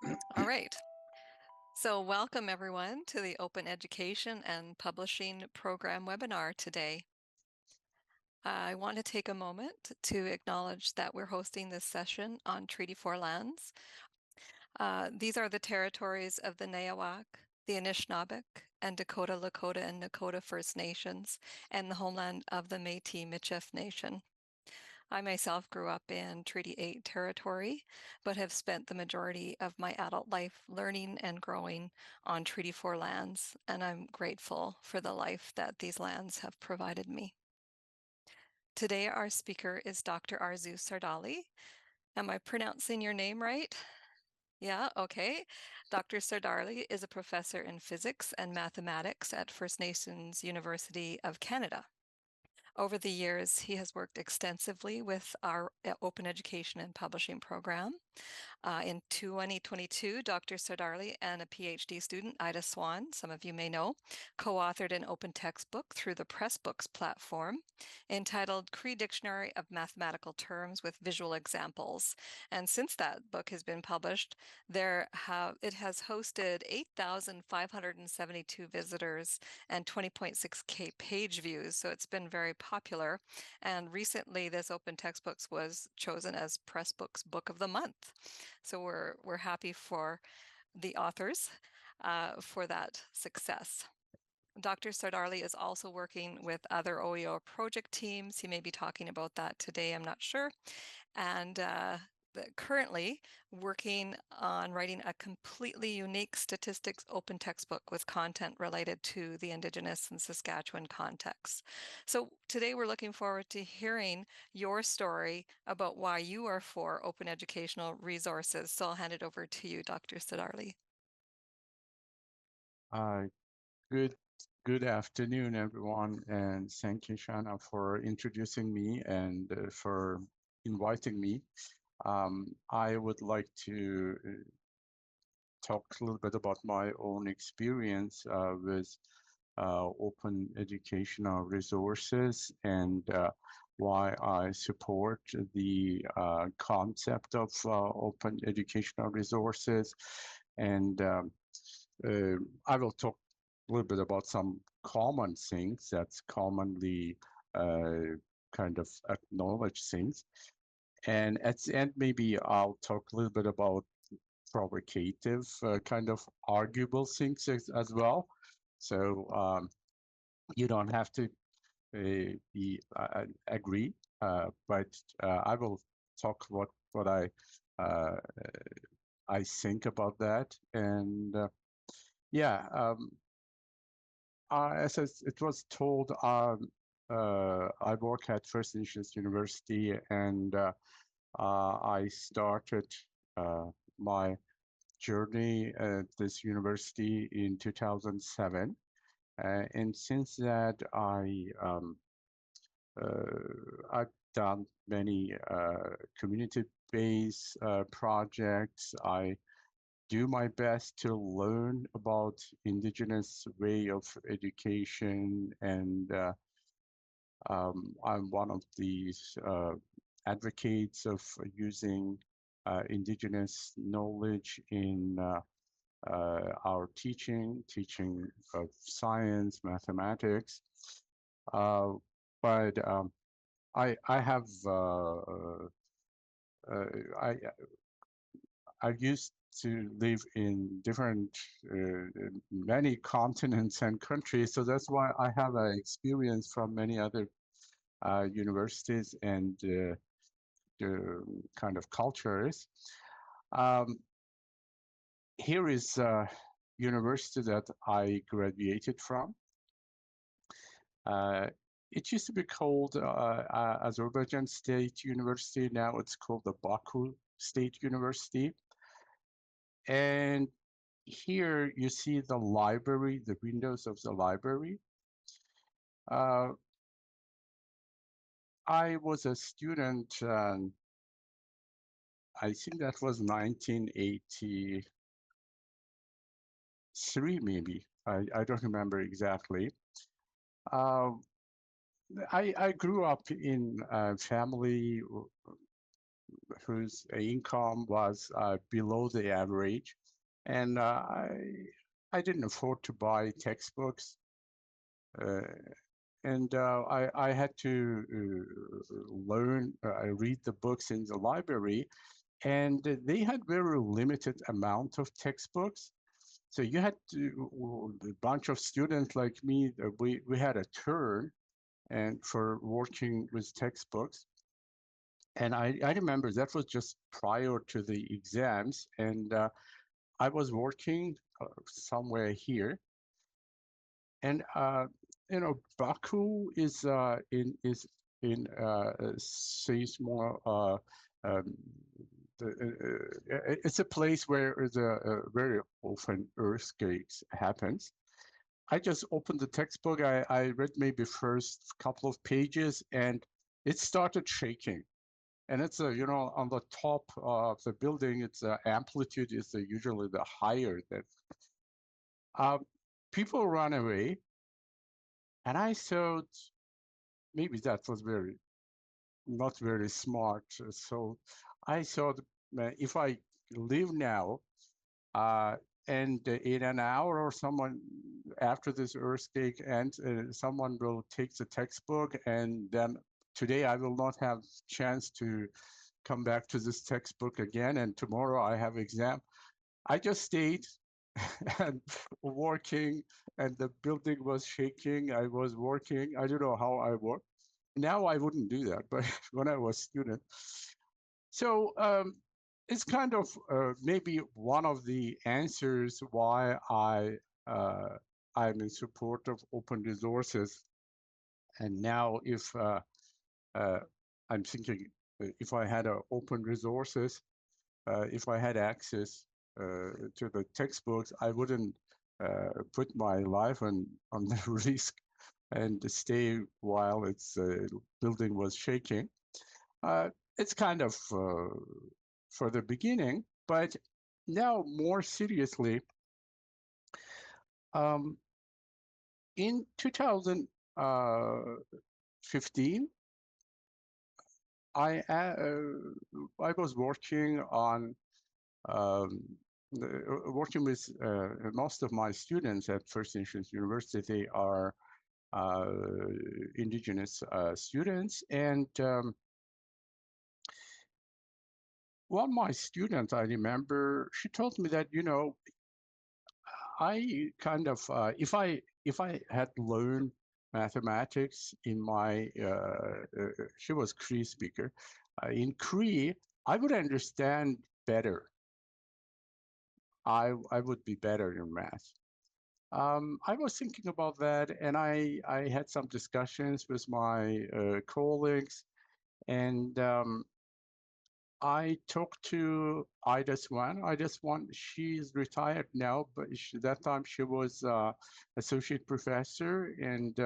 All right. So welcome everyone to the Open Education and Publishing Program webinar today. I want to take a moment to acknowledge that we're hosting this session on Treaty 4 lands. These are the territories of the Nayawac, the Anishinaabeg, and Dakota, Lakota, and Nakota First Nations, and the homeland of the Métis-Michif Nation. I myself grew up in Treaty 8 territory, but have spent the majority of my adult life learning and growing on Treaty 4 lands, and I'm grateful for the life that these lands have provided me. Today, our speaker is Dr. Arzu Sardarli. Am I pronouncing your name right? Yeah, okay. Dr. Sardarli is a professor in physics and mathematics at First Nations University of Canada. Over the years, he has worked extensively with our Open Education and Publishing program. In 2022, Dr. Sardarli and a PhD student, Ida Swan, some of you may know, co-authored an open textbook through the Pressbooks platform entitled Cree Dictionary of Mathematical Terms with Visual Examples. And since that book has been published, it has hosted 8,572 visitors and 20.6K page views, so it's been very popular. And recently, this open textbook was chosen as Pressbooks Book of the Month. So we're happy for the authors for that success. Dr. Sardarli is also working with other OER project teams. He may be talking about that today, I'm not sure. And currently working on writing a completely unique statistics open textbook with content related to the Indigenous and Saskatchewan context. So today we're looking forward to hearing your story about why you are for open educational resources. So I'll hand it over to you, Dr. Sardarli. Uh, good afternoon, everyone, and thank you, Shanna, for introducing me and for inviting me. I would like to talk a little bit about my own experience with open educational resources and why I support the concept of open educational resources. And I will talk a little bit about some common things that's commonly kind of acknowledged things. And at the end, maybe I'll talk a little bit about provocative, kind of arguable things as well. So you don't have to agree, but I will talk what uh, I think about that. And yeah, as it was told, I work at First Nations University, and I started my journey at this university in 2007. And since that, I've done many community-based projects. I do my best to learn about Indigenous way of education, and I'm one of these advocates of using Indigenous knowledge in our teaching of science, mathematics. Uh, but I have I used to live in different many continents and countries, so that's why I have experience from many other universities and kind of cultures. Um, Here is a university that I graduated from. Uh, it used to be called Azerbaijan State University. Now it's called the Baku State University. And here you see the library, the windows of the library. Uh, I was a student, I think that was 1983, maybe. I don't remember exactly. Uh, I grew up in a family whose income was below the average, and I didn't afford to buy textbooks, uh, and I had to read the books in the library, and they had very limited amount of textbooks. So you had to, a bunch of students like me, we had a turn and for working with textbooks. And I remember that was just prior to the exams, and I was working somewhere here, and Baku is more um, it's a place where the very often earthquakes happens. I just opened the textbook. I read maybe first couple of pages, and it started shaking. And it's on the top of the building. Its amplitude is usually the higher that um, people run away, and I thought maybe that was very not very smart. So I thought if I leave now, uh, and in an hour or someone after this earthquake and someone will take the textbook, and then today I will not have chance to come back to this textbook again, and tomorrow I have exam. I just stayed and working, and the building was shaking. I was working. I don't know how I worked. Now I wouldn't do that, but when I was student. So it's kind of maybe one of the answers why uh, I'm in support of open resources. And now if uh, I'm thinking if I had open resources, if I had access to the textbooks, I wouldn't put my life on the risk and stay while its building was shaking. Uh, it's kind of for the beginning, but now more seriously, um, in 2015, I was working on um, working with most of my students at First Nations University are uh, indigenous students, and one of my students, I remember, she told me that I kind of if I had learned mathematics in my she was Cree speaker in Cree, I would understand better. I would be better in math. I was thinking about that, and I had some discussions with my colleagues, and I talked to Ida Swan. Ida Swan, she's retired now, but that time she was associate professor, and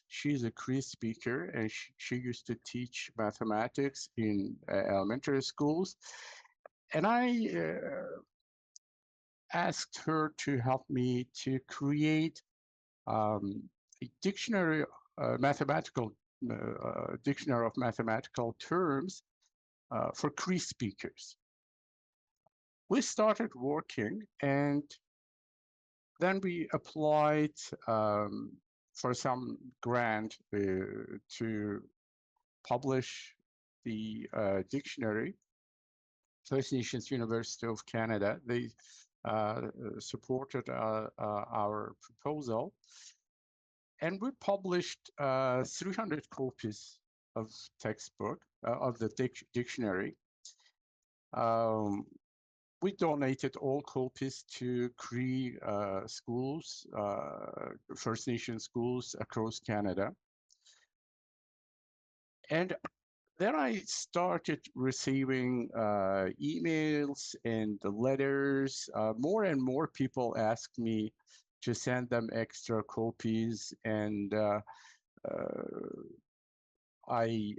she's a Cree speaker, and she used to teach mathematics in elementary schools. And I asked her to help me to create a dictionary, mathematical dictionary of mathematical terms for Cree speakers. We started working, and then we applied for some grant to publish the dictionary. First Nations University of Canada, they supported our proposal, and we published 300 copies of textbook of the dictionary. We donated all copies to Cree schools, First Nation schools across Canada. And then I started receiving emails and letters. More and more people asked me to send them extra copies, and I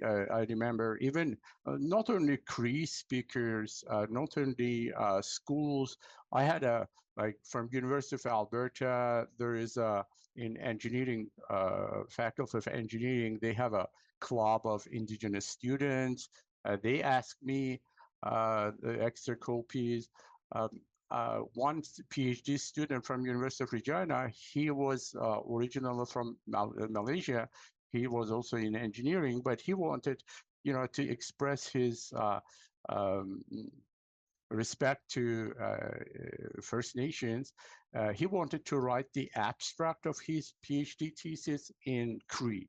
remember even not only Cree speakers, not only schools. I had like from University of Alberta, there is in engineering, faculty of engineering, they have a club of Indigenous students. They asked me, the extra copies. Um, one PhD student from University of Regina, he was originally from Malaysia. He was also in engineering, but he wanted, to express his um, respect to First Nations. He wanted to write the abstract of his PhD thesis in Cree,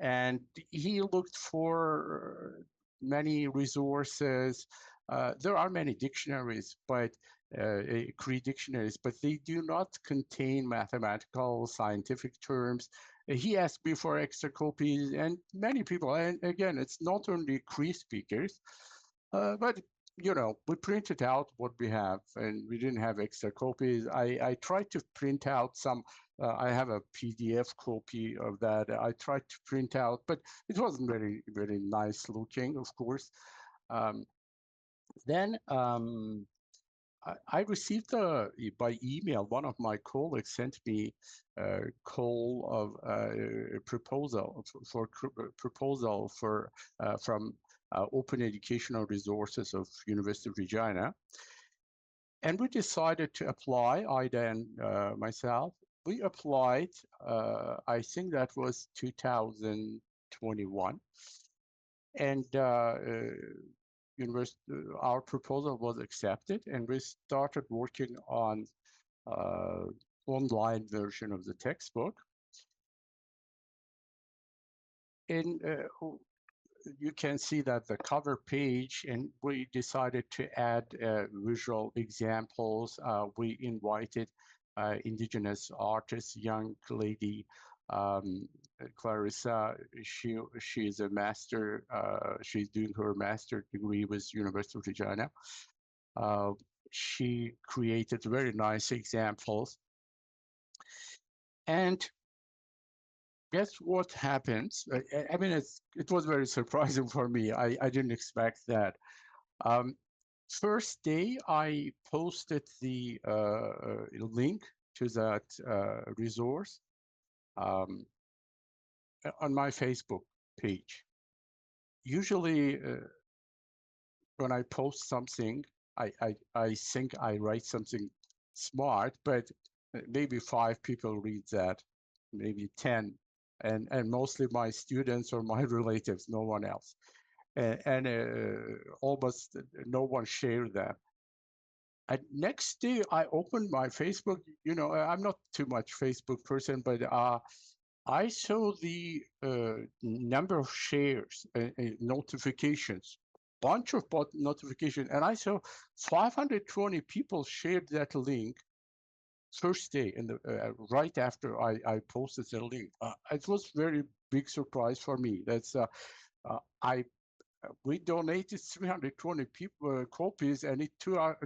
and he looked for many resources. There are many dictionaries, but Cree dictionaries, but they do not contain mathematical, scientific terms. He asked me for extra copies, and many people, and again, it's not only Cree speakers, but we printed out what we have, and we didn't have extra copies. I tried to print out some. I have a PDF copy of that. I tried to print out, but it wasn't very, very nice looking, of course. Um, then I received by email, one of my colleagues sent me a call of a proposal from Open Educational Resources of University of Regina. And we decided to apply, Ida and myself. We applied, I think that was 2021. And our proposal was accepted, and we started working on online version of the textbook. And you can see that the cover page, and we decided to add visual examples. We invited indigenous artists, young lady, Clarissa. She is a master. She's doing her master degree with University of Regina. She created very nice examples. And guess what happens? I mean, it was very surprising for me. I didn't expect that. First day, I posted the link to that resource on my Facebook page. Usually, when I post something, I think I write something smart, but maybe 5 people read that, maybe 10, and mostly my students or my relatives, no one else. And almost no one shared that. And next day, I opened my Facebook. I'm not too much Facebook person, but I saw the number of shares, notifications, bunch of notifications, and I saw 520 people shared that link first day, and right after I posted the link. It was very big surprise for me. That's I we donated 320 people copies, and it took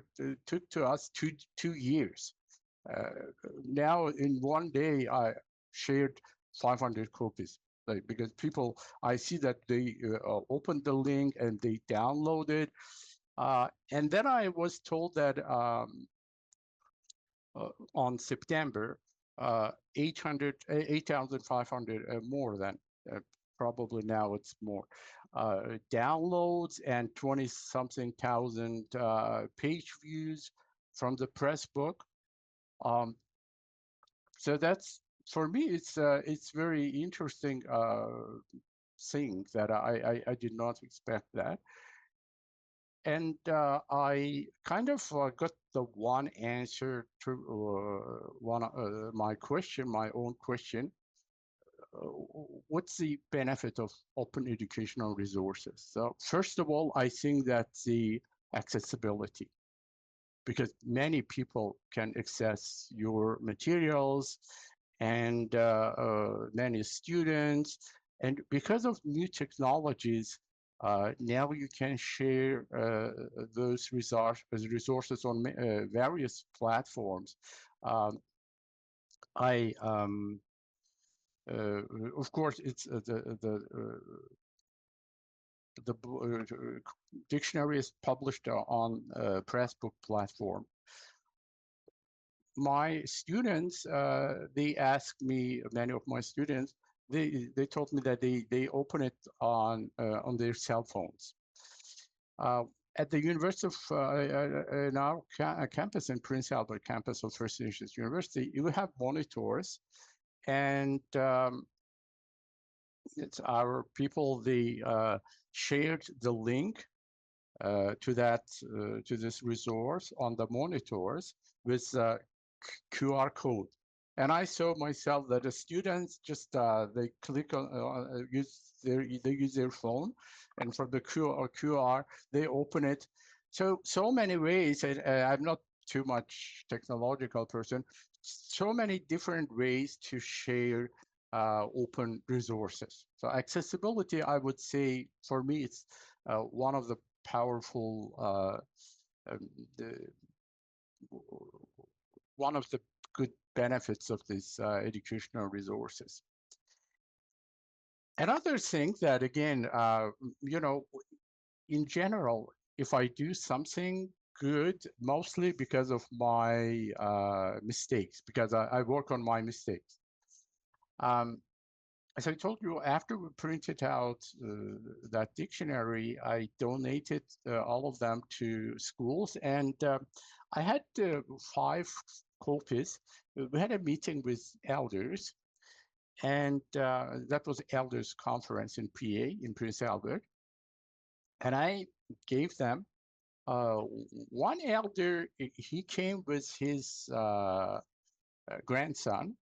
to us two years. Now in one day, I shared 500 copies. Because people, I see that they opened the link and they downloaded. And then I was told that on September, 8,500 more than, probably now it's more, downloads and 20-something thousand page views from the press book. So that's, for me, it's very interesting thing that I did not expect that. And I kind of got the one answer to my own question. What's the benefit of open educational resources? So first of all, I think that the accessibility, because many people can access your materials, and many students. And because of new technologies, now you can share those resources on various platforms. Um, I, of course, it's the dictionary is published on Pressbook platform. My students, they asked me, many of my students, they told me that they open it on their cell phones. at the University of in our campus in Prince Albert campus of First Nations University, you have monitors, and it's our people. They shared the link to this resource on the monitors with QR code. And I saw myself that the students just they click on they use their phone, and from the QR they open it. So many ways. I'm not too much technological person. So many different ways to share open resources. So accessibility, I would say, for me, it's one of the powerful the, one of the good benefits of these educational resources. Another thing that, again, in general, if I do something good, mostly because of my mistakes, because I work on my mistakes. As I told you, after we printed out that dictionary, I donated all of them to schools, and I had 5 copies. We had a meeting with elders, and that was Elders Conference in PA, in Prince Albert, and I gave them one elder. He came with his grandson,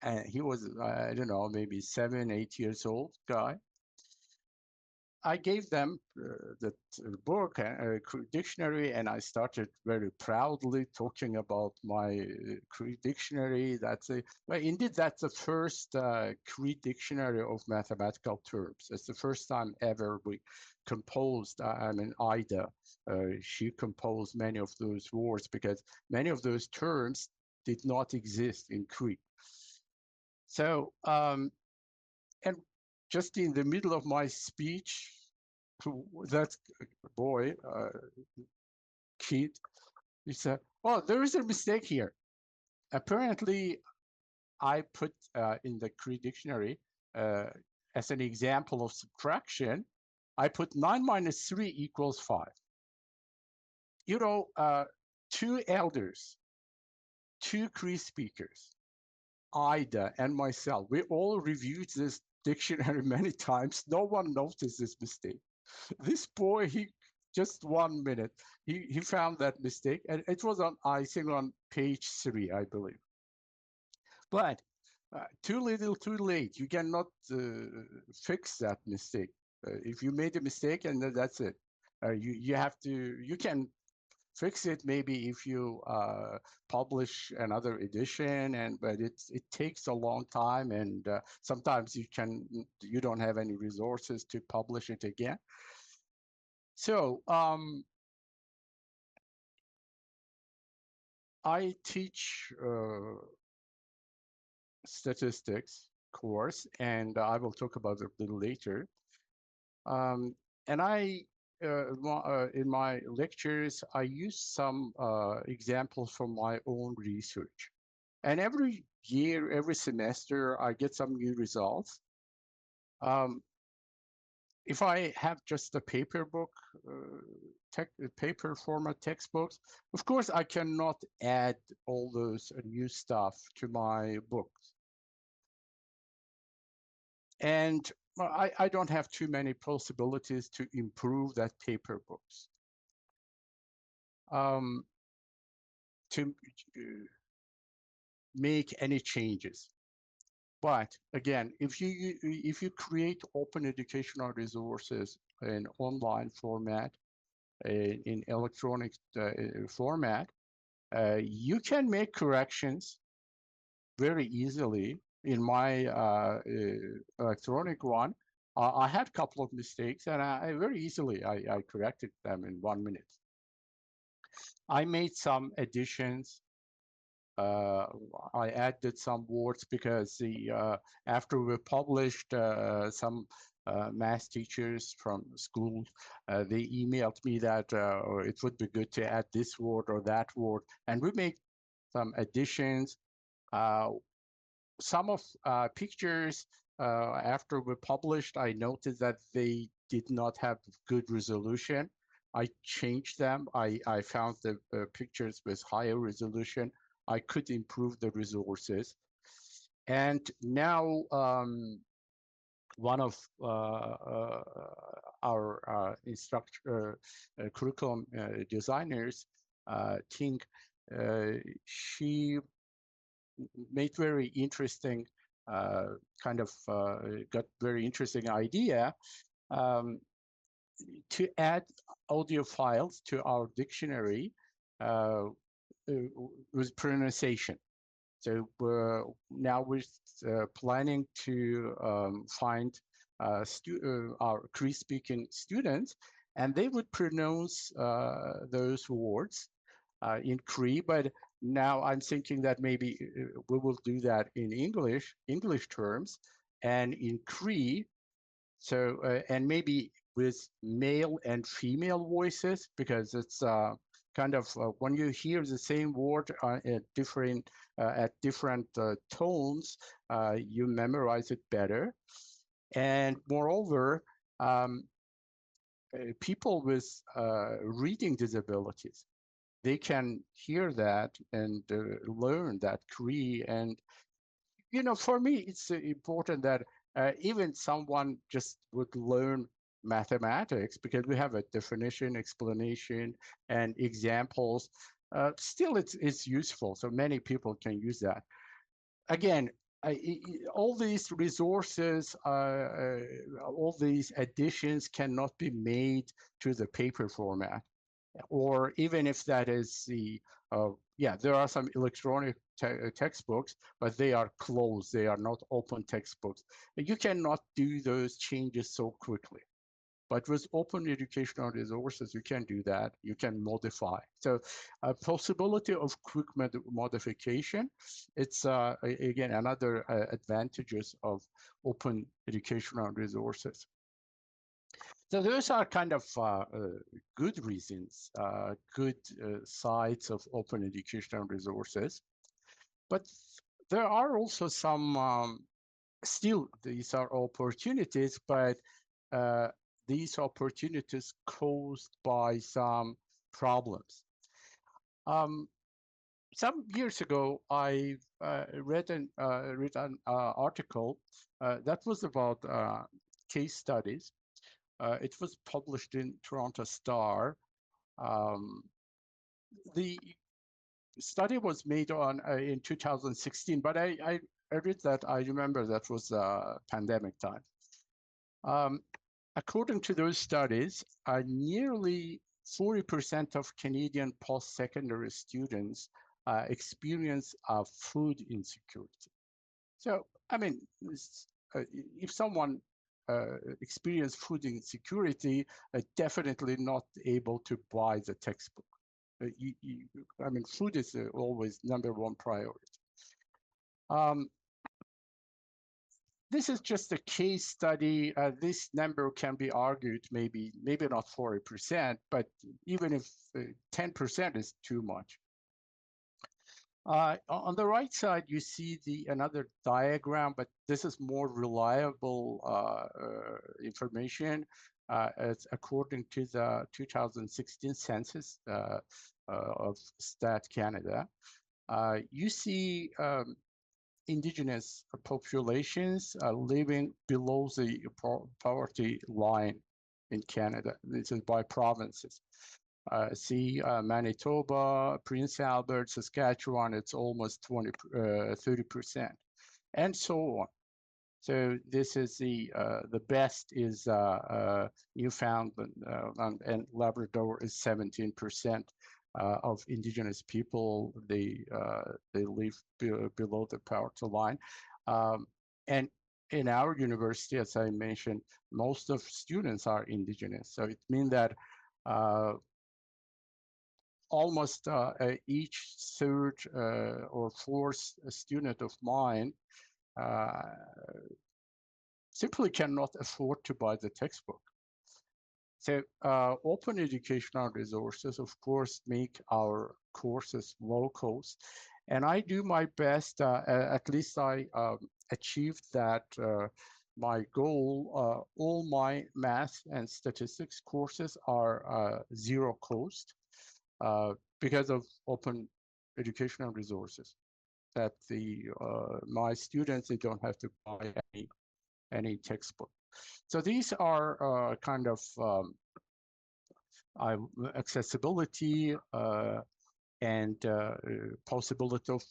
and he was, I don't know, maybe 7, 8 years old guy. I gave them the book, dictionary, and I started very proudly talking about my Cree dictionary. Well, indeed, that's the first Cree dictionary of mathematical terms. It's the first time ever we composed, I mean, Ida, she composed many of those words because many of those terms did not exist in Cree. So, and just in the middle of my speech, that boy, kid, he said, "Oh, there is a mistake here. Apparently, I put in the Cree dictionary as an example of subtraction, I put 9 minus 3 equals 5. You know, 2 elders, 2 Cree speakers, Ida and myself, we all reviewed this dictionary many times. No one noticed this mistake. This boy, he just 1 minute, he found that mistake, and it was on, I think, on page 3, I believe. But too little, too late. You cannot fix that mistake. If you made a mistake, and that's it. You can fix it maybe if you publish another edition, but it takes a long time, and sometimes you don't have any resources to publish it again. So I teach statistics course, and I will talk about it a little later. And in my lectures, I use some examples from my own research. And every year, every semester, I get some new results. If I have just a paper book, paper format textbooks, of course, I cannot add all those new stuff to my books. And I don't have too many possibilities to improve that paper books. To make any changes. But again, if you create open educational resources in online format, in electronic format, you can make corrections very easily. In my electronic one, I had a couple of mistakes, and I very easily I corrected them in 1 minute. I made some additions. I added some words because after we published, some math teachers from schools, they emailed me that it would be good to add this word or that word, and we made some additions. Some of pictures, after we published, I noticed that they did not have good resolution. I changed them. I found the pictures with higher resolution. I could improve the resources. And now one of our instructor, curriculum designers, think she made very interesting kind of got very interesting idea um, to add audio files to our dictionary uh, with pronunciation. So now we're planning to find our Cree-speaking students, and they would pronounce those words in Cree. But now I'm thinking that maybe we will do that in English terms, and in Cree. So and maybe with male and female voices, because it's kind of when you hear the same word at different tones, you memorize it better. And moreover, um, people with reading disabilities, they can hear that and learn that Cree. And for me, it's important that even someone just would learn mathematics, because we have a definition, explanation, and examples. Still, it's useful. So many people can use that. Again, all these resources, all these additions cannot be made to the paper format, or even if that is yeah, there are some electronic textbooks, but they are closed. They are not open textbooks. You cannot do those changes so quickly. But with open educational resources, you can do that. You can modify. So a possibility of quick modification, it's again, another advantages of open educational resources. So those are kind of good reasons, good sides of open educational resources. But there are also some, still, these are opportunities, but these opportunities caused by some problems. Some years ago, I read an article that was about case studies. It was published in Toronto Star. Um, the study was made on in 2016, but I read that. I remember that was pandemic time. According to those studies, nearly 40% of Canadian post-secondary students experience food insecurity. So, I mean, if someone experience food insecurity, definitely not able to buy the textbook. I mean, food is always number one priority. This is just a case study. This number can be argued, maybe not 40%, but even if 10% is too much. On the right side, you see another diagram, but this is more reliable information. It's according to the 2016 census of Stat Canada. You see Indigenous populations living below the poverty line in Canada. This is by provinces. See Manitoba, Prince Albert, Saskatchewan, it's almost 30%, and so on. So this is the best is Newfoundland and Labrador is 17%. Of Indigenous people, they live below the poverty line, and in our university, as I mentioned, most of students are Indigenous. So it means that almost each third or fourth student of mine simply cannot afford to buy the textbook. So open educational resources, of course, make our courses low cost. And I do my best, at least I achieved that my goal, all my math and statistics courses are zero cost because of open educational resources that my students, they don't have to buy any textbook. So these are kind of accessibility and possibility of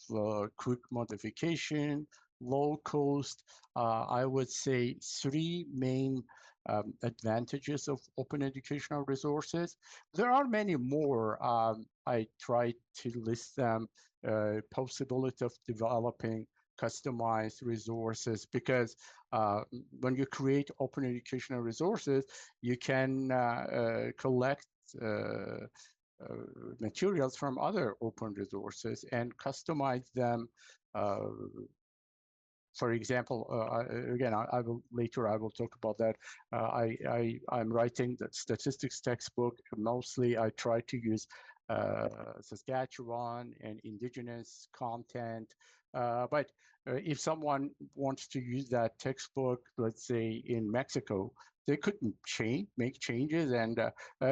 quick modification, low cost. I would say three main advantages of open educational resources. There are many more. I try to list them. Possibility of developing customized resources, because when you create open educational resources, you can collect materials from other open resources and customize them. Uh, for example, again, I will later I will talk about that. I'm writing the statistics textbook. Mostly, I try to use Saskatchewan and indigenous content. But if someone wants to use that textbook, let's say in Mexico, they couldn't make changes, and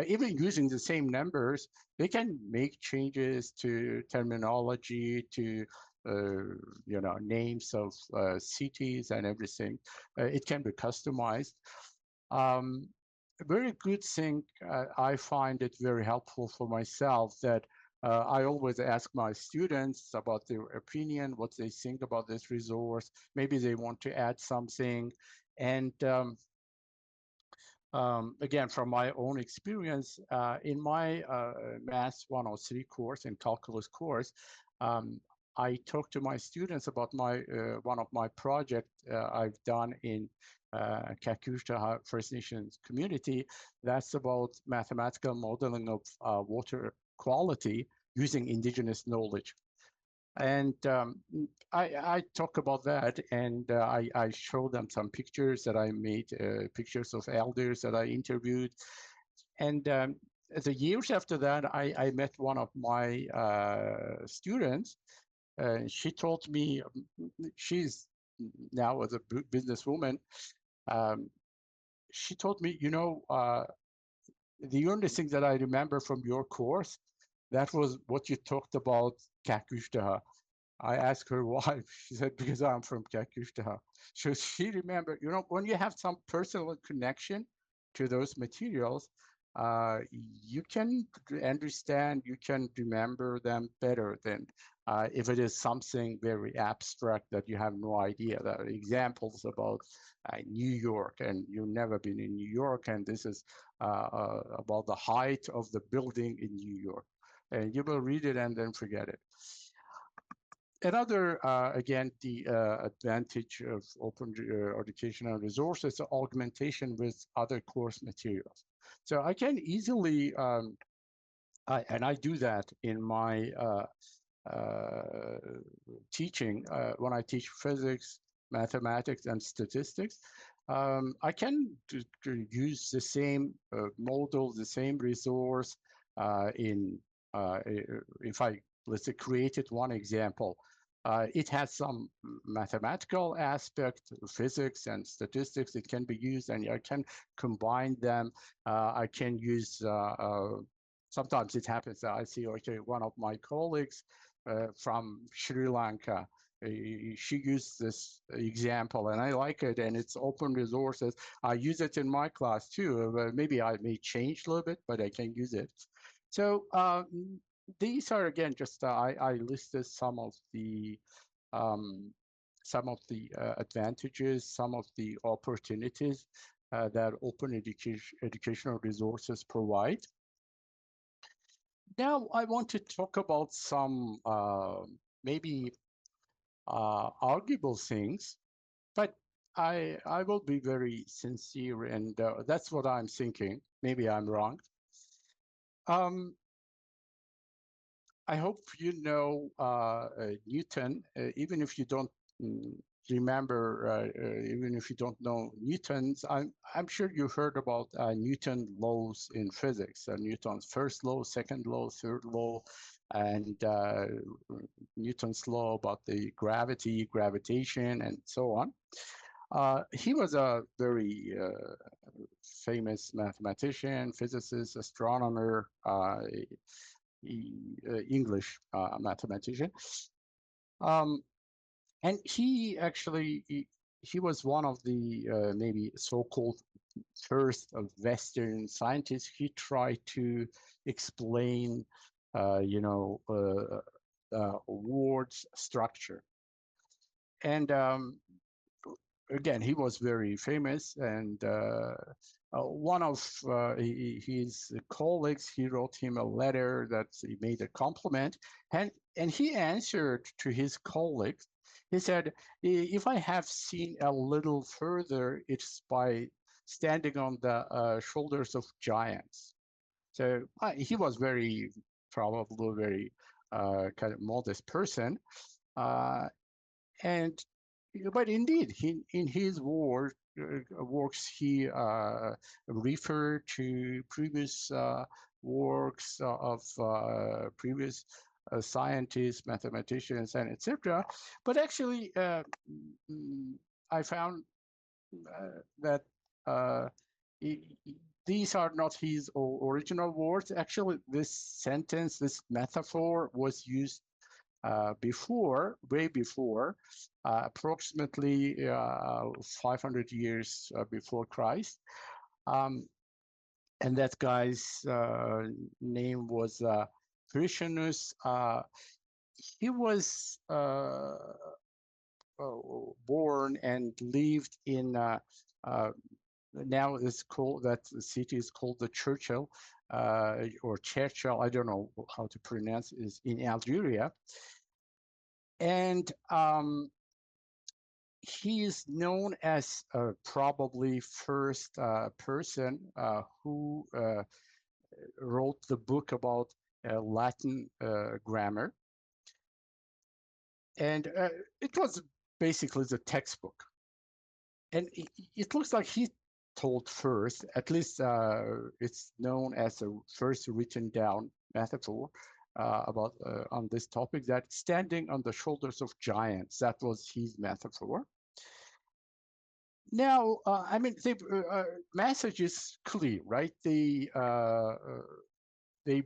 even using the same numbers, they can make changes to terminology, to names of cities and everything. It can be customized. Um, a very good thing, I find it very helpful for myself that I always ask my students about their opinion, what they think about this resource. Maybe they want to add something. And again, from my own experience, in my Math 103 course and calculus course, I talked to my students about one of my projects I've done in Kakuşta First Nations community. That's about mathematical modeling of water quality using indigenous knowledge. And I talk about that, and I show them some pictures that I made, pictures of elders that I interviewed. And the years after that, I met one of my students. She told me, she's now as a businesswoman, um, she told me, the only thing that I remember from your course, that was what you talked about Kakuşta. I asked her why. She said, because I'm from Kakuşta. So she remembered, when you have some personal connection to those materials, you can understand, you can remember them better than if it is something very abstract that you have no idea. There are examples about New York, and you've never been in New York, and this is about the height of the building in New York. And you will read it and then forget it. Another, again, the advantage of open educational resources, augmentation with other course materials. So I can easily, and I do that in my teaching, when I teach physics, mathematics, and statistics. I can use the same model, the same resource if I, let's say, created one example. It has some mathematical aspect, physics and statistics. It can be used, and I can combine them. I can use, sometimes it happens that I see, okay, one of my colleagues from Sri Lanka, she used this example, and I like it, and it's open resources. I use it in my class too. Maybe I may change a little bit, but I can use it. So these are, again, just I listed um, some of the advantages, some of the opportunities that open educational resources provide. Now I want to talk about some maybe arguable things, but I will be very sincere, and that's what I'm thinking. Maybe I'm wrong. I hope you know Newton, even if you don't remember, even if you don't know Newton's. I'm sure you heard about Newton laws in physics. Newton's first law, second law, third law, and Newton's law about the gravity, gravitation, and so on. He was a very famous mathematician, physicist, astronomer, English mathematician. Um, and he actually he was one of the maybe so-called first of Western scientists. He tried to explain, words structure, and again, he was very famous, and one of his colleagues, he wrote him a letter that he made a compliment, and he answered to his colleague. He said, "If I have seen a little further, it's by standing on the shoulders of giants." So he was probably very kind of modest person, uh, and but indeed, in his works, he referred to previous works of previous scientists, mathematicians, and etc. But actually, I found that uh, these are not his original words. Actually, this sentence, this metaphor, was used way before, approximately 500 years before Christ. Um, and that guy's name was Christianus. He was born and lived in now it's called that city is called the Churchill or Churchill. I don't know how to pronounce it, is in Algeria. And he is known as probably first person who wrote the book about Latin grammar. And it was basically the textbook. And it looks like he told first, at least it's known as a first written down metaphor about on this topic, that standing on the shoulders of giants, that was his metaphor. Now, I mean, the message is clear, right? They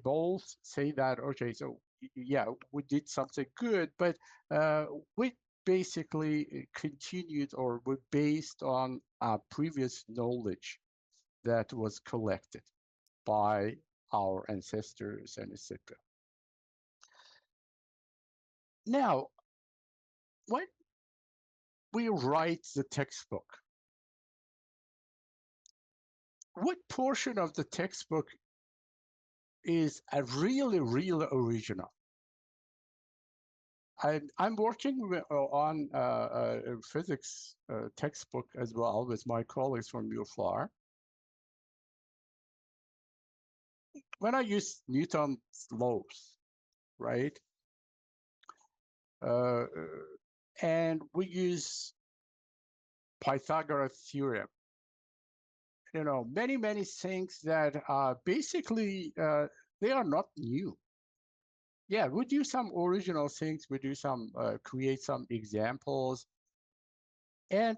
both say that, okay, so yeah, we did something good, but we basically continued or were based on previous knowledge that was collected by our ancestors and etc. Now, when we write the textbook, what portion of the textbook is a really, really original? I'm working on a physics textbook as well with my colleagues from UFLAR. When I use Newton's laws, right? Uh, and we use Pythagoras theorem. You know, many things that basically they are not new. Yeah, we do some original things. We do some create some examples, and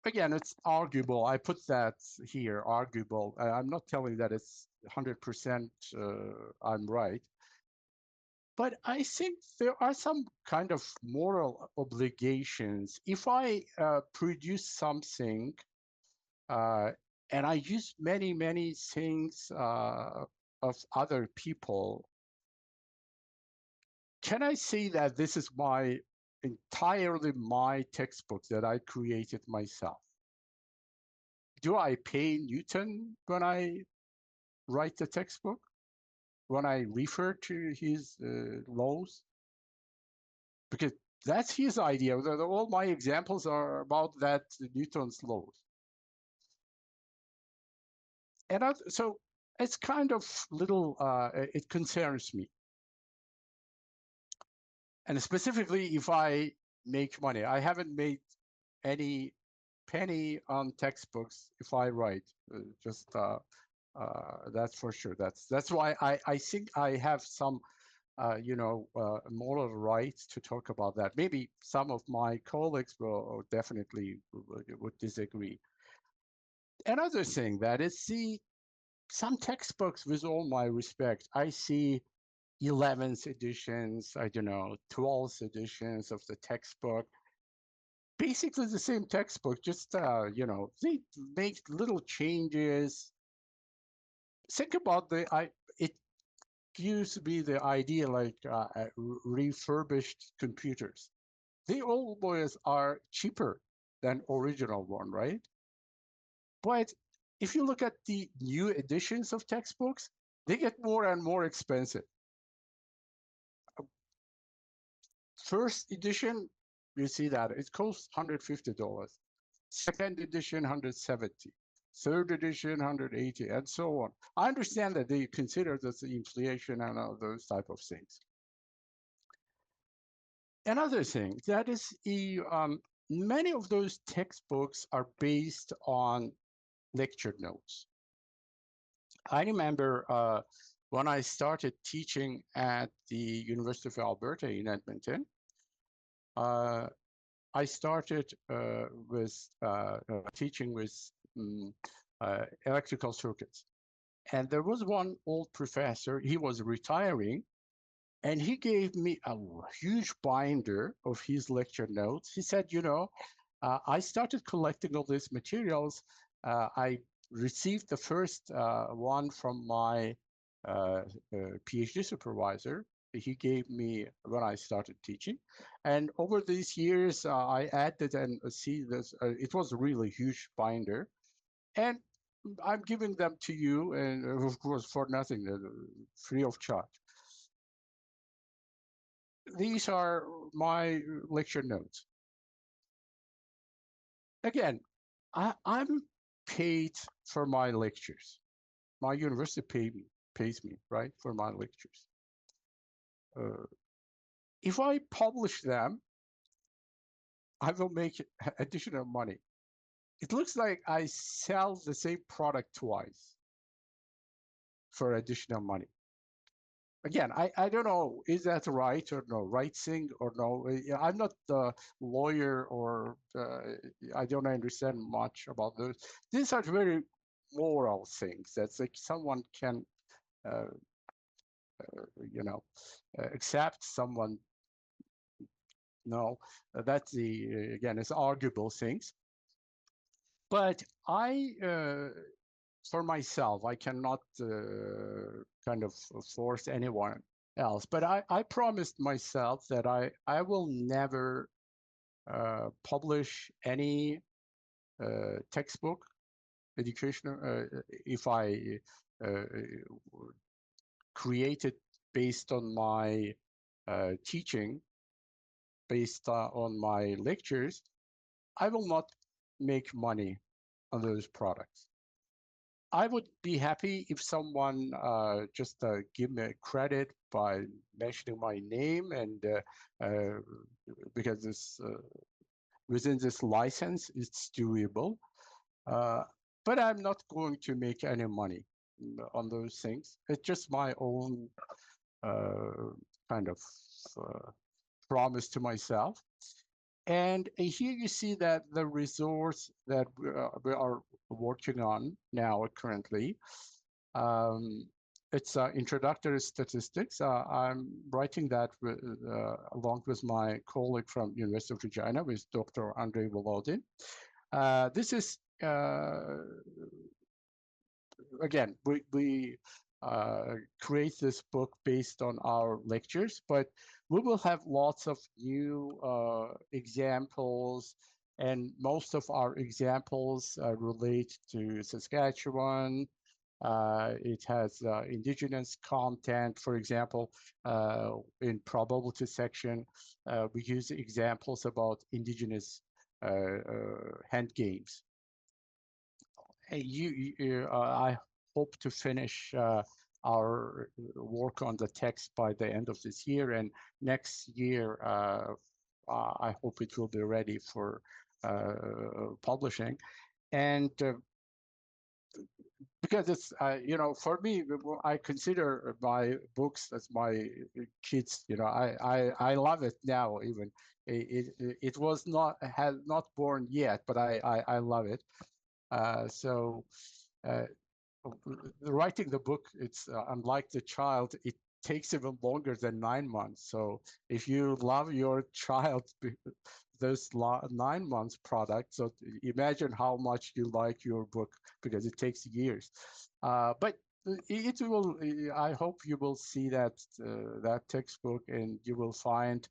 again, it's arguable. I put that here, arguable. I'm not telling that it's 100% I'm right. But I think there are some kind of moral obligations. If I produce something and I use many things of other people, can I say that this is entirely my textbook that I created myself? Do I pay Newton when I write the textbook? When I refer to his laws? Because that's his idea. All my examples are about that Newton's laws. And so it's kind of little, it concerns me. And specifically, if I make money, I haven't made any penny on textbooks if I write. That's for sure. That's why I think I have some moral rights to talk about that. Maybe some of my colleagues will definitely would disagree. Another thing that is, see, some textbooks, with all my respect, I see 11th editions, I don't know, 12th editions of the textbook, basically the same textbook, just, they make little changes. Think about it used to be the idea like refurbished computers. They always are cheaper than original one, right? But if you look at the new editions of textbooks, they get more and more expensive. First edition, you see that it costs $150. Second edition, 170. Third edition, 180, and so on. I understand that they consider this inflation and all those type of things. Another thing that is, many of those textbooks are based on lecture notes. I remember when I started teaching at the University of Alberta in Edmonton, uh, I started with teaching with electrical circuits. And there was one old professor, he was retiring, and he gave me a huge binder of his lecture notes. He said, I started collecting all these materials. I received the first one from my PhD supervisor. He gave me when I started teaching. And over these years, I added and see this, it was a really huge binder. And I'm giving them to you, and of course, for nothing, free of charge. These are my lecture notes. Again, I'm paid for my lectures. My university pays me, right, for my lectures. If I publish them, I will make additional money. It looks like I sell the same product twice for additional money. Again, I don't know, is that right or no, right thing or no? I'm not a lawyer or I don't understand much about those. These are very moral things. That's like someone can, uh, you know, accept someone. No, that's again, it's arguable things. But for myself, I cannot kind of force anyone else. But I promised myself that I will never publish any textbook educational if I uh, create it based on my teaching, based on my lectures. I will not make money on those products. I would be happy if someone just give me credit by mentioning my name, and because this within this license it's doable. Uh, but I'm not going to make any money on those things. It's just my own kind of promise to myself. And here you see that the resource that we are working on now currently, um, it's introductory statistics. I'm writing that along with my colleague from University of Regina, with Dr. Andrei Volodin. This is, again, we create this book based on our lectures, but we will have lots of new examples, and most of our examples relate to Saskatchewan. It has indigenous content. For example, in probability section, we use examples about indigenous hand games. I hope to finish our work on the text by the end of this year, and next year I hope it will be ready for publishing. And because it's for me, I consider my books as my kids. I love it now. Even it was not has not born yet, but I love it. So uh, writing the book, it's unlike the child, it takes even longer than 9 months. So if you love your child those 9 months product, so imagine how much you like your book, because it takes years. But it will, I hope you will see that textbook, and you will find,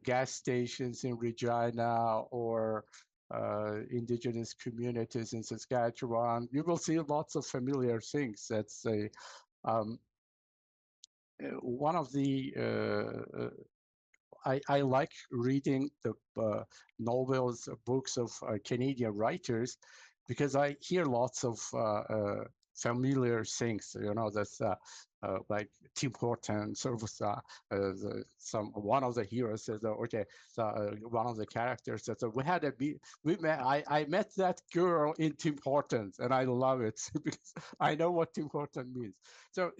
gas stations in Regina, or indigenous communities in Saskatchewan. You will see lots of familiar things. That's a one of the I like reading the novels, books of Canadian writers, because I hear lots of familiar things. That's like Tim Hortons, sort of some one of the heroes says, okay, so one of the characters says, we met, I met that girl in Tim Hortons, and I love it because I know what Tim Hortons means. So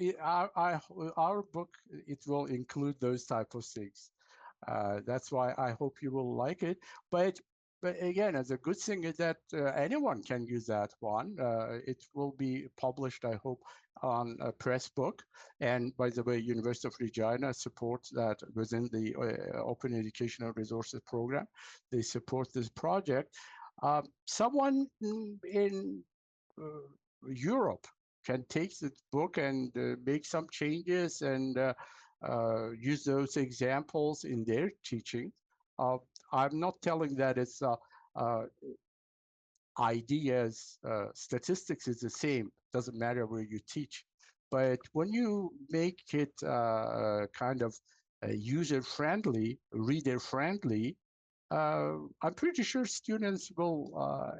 our book, it will include those type of things. That's why I hope you will like it. But but again, the good thing is that anyone can use that one. It will be published, I hope, on a press book. And by the way, University of Regina supports that within the Open Educational Resources Program. They support this project. Someone in Europe can take the book and make some changes, and use those examples in their teaching. Uh, I'm not telling that it's uh, ideas, statistics is the same. Doesn't matter where you teach. But when you make it kind of user friendly, reader friendly, I'm pretty sure students will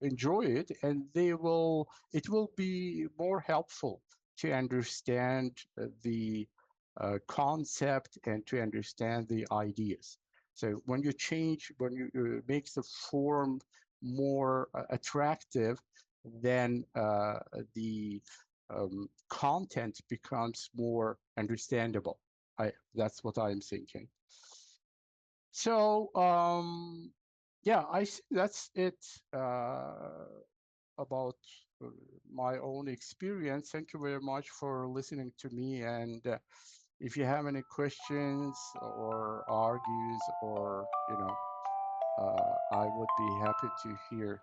enjoy it, and it will be more helpful to understand the concept, and to understand the ideas. So when you make the form more attractive, then the content becomes more understandable. That's what I'm thinking. So yeah, I think that's it about uh, my own experience. Thank you very much for listening to me. And if you have any questions or argues, or I would be happy to hear.